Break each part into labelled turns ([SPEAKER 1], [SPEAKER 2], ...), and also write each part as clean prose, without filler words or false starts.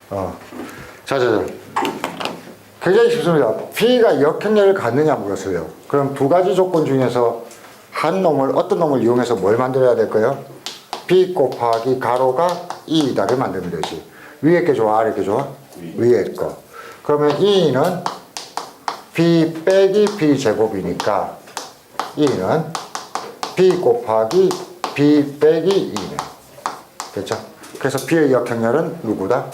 [SPEAKER 1] 자. 굉장히 쉽습니다. B가 역행렬을 갖느냐 물었어요. 그럼 두 가지 조건 중에서 어떤 놈을 이용해서 뭘 만들어야 될까요? B 곱하기 가로가 2를 만들면 되지. 위에 게 좋아, 아래 게 좋아? 위에 거. 그러면 2는 B 빼기 B 제곱이니까 2는 B 곱하기 B 빼기 2네. 됐죠? 그래서 B의 역행렬은 누구다?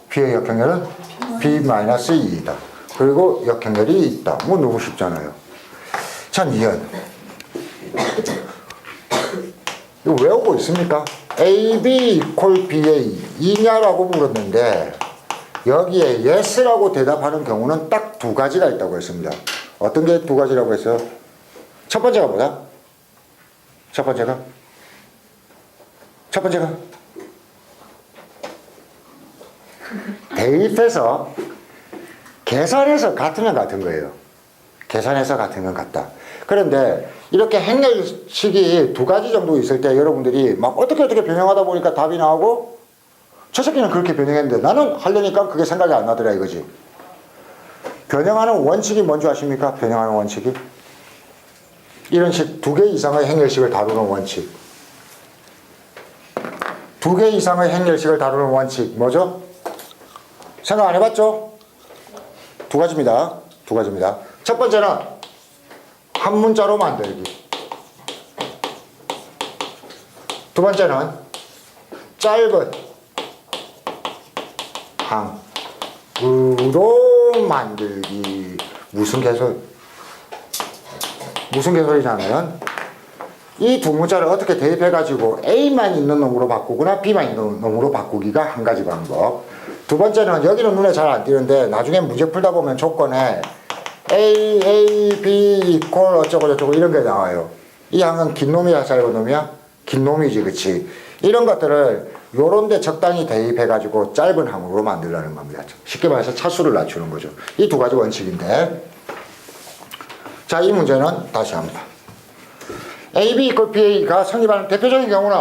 [SPEAKER 1] B의 역행렬은 B-2이다. 그리고 역행렬이 있다. 뭐 너무 쉽잖아요. 자, 니은. 이거 외우고 있습니까? AB equal BA 이냐라고 물었는데 여기에 yes라고 대답하는 경우는 딱 두 가지가 있다고 했습니다. 어떤 게 두 가지라고 했어요? 첫 번째가 뭐다? 첫 번째가 대입해서 계산해서 같으면 같은 거예요. 계산해서 같은 건 같다. 그런데 이렇게 행렬식이 두 가지 정도 있을 때 여러분들이 막 어떻게 변형하다 보니까 답이 나오고 저 새끼는 그렇게 변형했는데 나는 하려니까 그게 생각이 안 나더라 이거지. 변형하는 원칙이 뭔지 아십니까? 변형하는 원칙이 이런 식 두 개 이상의 행렬식을 다루는 원칙. 두 개 이상의 행렬식을 다루는 원칙 뭐죠? 생각 안 해봤죠? 두 가지입니다. 첫 번째는 한 문자로 만들기. 두 번째는 짧은 항으로 만들기. 무슨 개소리냐면 이 두 문자를 어떻게 대입해가지고 A만 있는 놈으로 바꾸거나 B만 있는 놈으로 바꾸기가 한 가지 방법. 두 번째는 여기는 눈에 잘 안 띄는데 나중에 문제 풀다 보면 조건에 A, B equal 어쩌고 이런 게 나와요. 이 항은 긴 놈이야 짧은 놈이야? 긴 놈이지 그치? 이런 것들을 요런데 적당히 대입해가지고 짧은 항으로 만들라는 겁니다. 쉽게 말해서 차수를 낮추는 거죠. 이 두 가지 원칙인데 자, 이 문제는 다시 합니다. AB equal BA가 성립하는 대표적인 경우는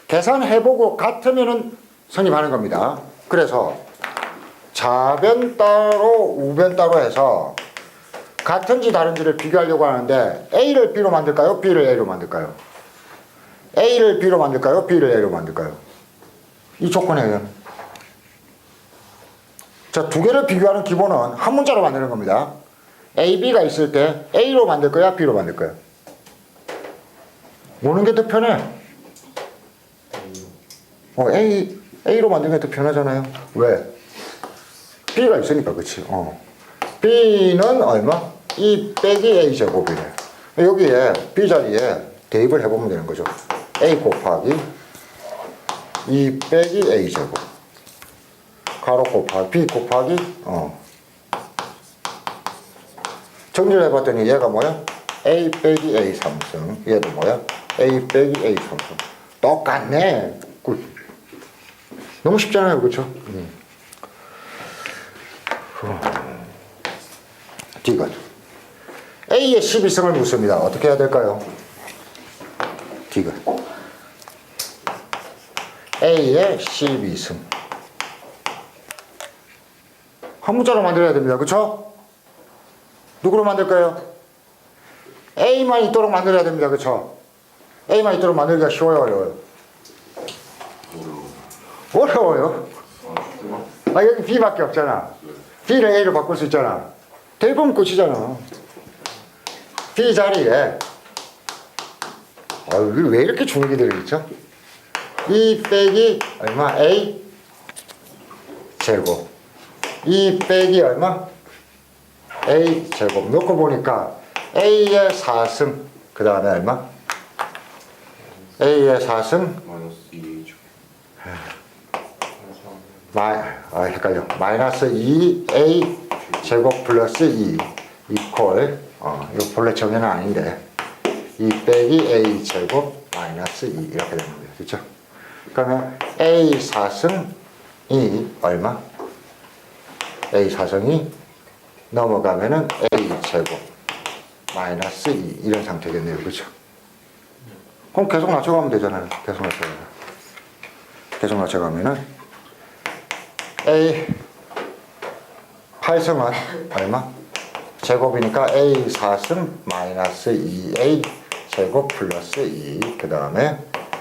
[SPEAKER 1] 계산해보고 같으면은 성립하는 겁니다. 그래서 좌변 따로 우변 따로 해서 같은지 다른지를 비교하려고 하는데 A를 B로 만들까요? B를 A로 만들까요? A를 B로 만들까요? B를 A로 만들까요? 이 조건이에요. 자, 두 개를 비교하는 기본은 한 문자로 만드는 겁니다. A, B가 있을 때 A로 만들 거야? B로 만들 거야? 오는 게 더 편해. A로 만드는 게 더 편하잖아요. 왜? B가 있으니까, 그치? B는 얼마? 2 빼기 A 제곱이래. 여기에 B 자리에 대입을 해보면 되는 거죠. A 곱하기 2 빼기 A 제곱. 가로 곱하기 B 곱하기, 정리를 해봤더니 얘가 뭐야? A 빼기 A 3승. 얘도 뭐야? A 빼기 A 3승. 똑같네. 너무 쉽잖아요, 그렇죠? 디귿. A의 12승을 묻습니다. 어떻게 해야 될까요? 디귿. A의 12승. 한 문자로 만들어야 됩니다. 그렇죠? 누구로 만들까요? A만 있도록 만들어야 됩니다. 그렇죠? A만 있도록 만들기가 쉬워요, 어려워요? 어려워요? 여기 B밖에 없잖아. B를 A로 바꿀 수 있잖아. 대입하면 끝이잖아. B 자리에 왜 이렇게 주눅이들이 있죠? 2 빼기 얼마? A 제곱 2 빼기 얼마? A 제곱 놓고 보니까 A의 4승 그 다음에 얼마? A의 4승 헷갈려. 마이너스 2A 제곱 플러스 2 이퀄 이거 본래 정의는 아닌데 2 빼기 A 제곱 마이너스 2 이렇게 되는 거예요. 그렇죠? 그러면 A 4승이 얼마? A 4승이 넘어가면은 A 제곱 마이너스 2 이런 상태겠네요. 그렇죠? 그럼 계속 낮춰가면 되잖아요. 계속 낮춰가면. 계속 낮춰가면은 A 8승은 얼마? 제곱이니까 A 4승 마이너스 2A 제곱 플러스 2. 그 다음에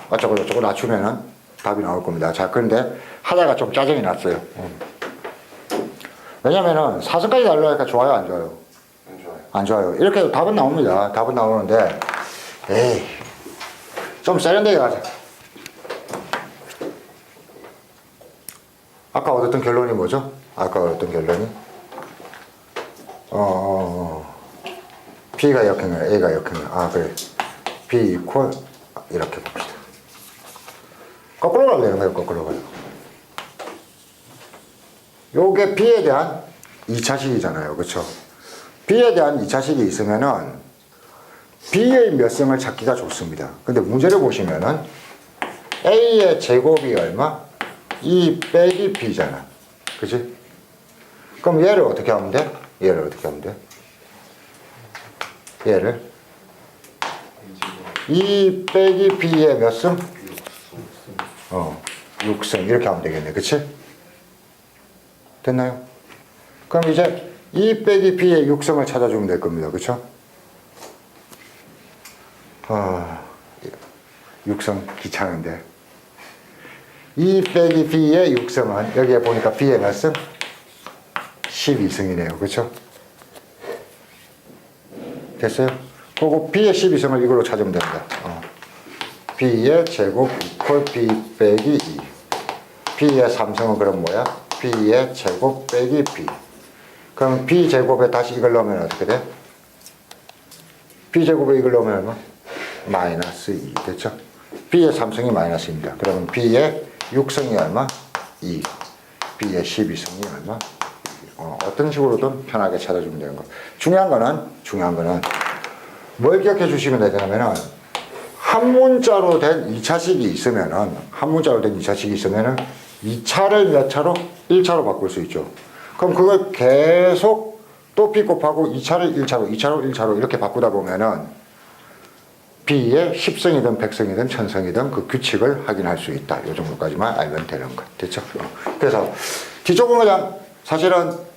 [SPEAKER 1] 어쩌고 저쩌고 낮추면은 답이 나올 겁니다. 자, 그런데 하다가 좀 짜증이 났어요. 왜냐면은 4승까지 달려니까 좋아요, 안 좋아요?
[SPEAKER 2] 안 좋아요.
[SPEAKER 1] 안 좋아요. 이렇게 해도 답은 나옵니다. 답은 나오는데, 에이, 좀 세련되게 가자. 아까 얻었던 결론이 뭐죠? 아까 얻었던 결론이? B가 역행이야, A가 역행이야. 아, 그래. B 이퀄, 이렇게 봅시다. 거꾸로 가려는 거예요, 거꾸로 가요. 요게 B에 대한 2차식이잖아요. 그쵸? B에 대한 2차식이 있으면은 B의 몇 승을 찾기가 좋습니다. 근데 문제를 보시면은 A의 제곱이 얼마? 2 빼기 B잖아. 그치? 그럼 얘를 어떻게 하면 돼? 얘를 어떻게 하면 돼? 얘를 2 빼기 B의 몇 승? 6승. 이렇게 하면 되겠네. 그치? 됐나요? 그럼 이제 2 빼기 B의 6승을 찾아주면 될 겁니다. 그쵸? 6승 귀찮은데. 2 빼기 B의 6승은 여기에 보니까 B의 몇 승? 12승이네요. 그쵸? 됐어요? 그리고 B의 12승을 이걸로 찾으면 됩니다. B의 제곱 이퀄 B 빼기 2. B의 3승은 그럼 뭐야? B의 제곱 빼기 B. 그럼 B 제곱에 다시 이걸 넣으면 어떻게 돼? B 제곱에 이걸 넣으면 얼마? 마이너스 2. 됐죠? B의 3승이 마이너스입니다. 그러면 B의 6승이 얼마? 2. B의 12승이 얼마? 어떤 식으로든 편하게 찾아주면 되는 거. 중요한 거는 뭘 기억해 주시면 되냐면은 한 문자로 된 2차식이 있으면은 2차를 몇 차로? 1차로 바꿀 수 있죠. 그럼 그걸 계속 또 B 곱하고 2차를 1차로 이렇게 바꾸다 보면은 B의 10승이든 100승이든 1000승이든 그 규칙을 확인할 수 있다. 이 정도까지만 알면 되는 것. 됐죠? 그래서 뒤쪽은 그냥 사실은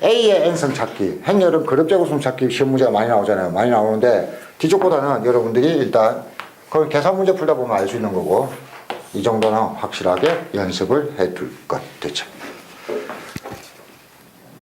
[SPEAKER 1] A의 n승 찾기, 행렬은 그룹 제곱승 찾기 시험 문제가 많이 나오잖아요. 많이 나오는데 뒤쪽보다는 여러분들이 일단 그걸 계산 문제 풀다 보면 알 수 있는 거고 이 정도는 확실하게 연습을 해둘 것. 됐죠?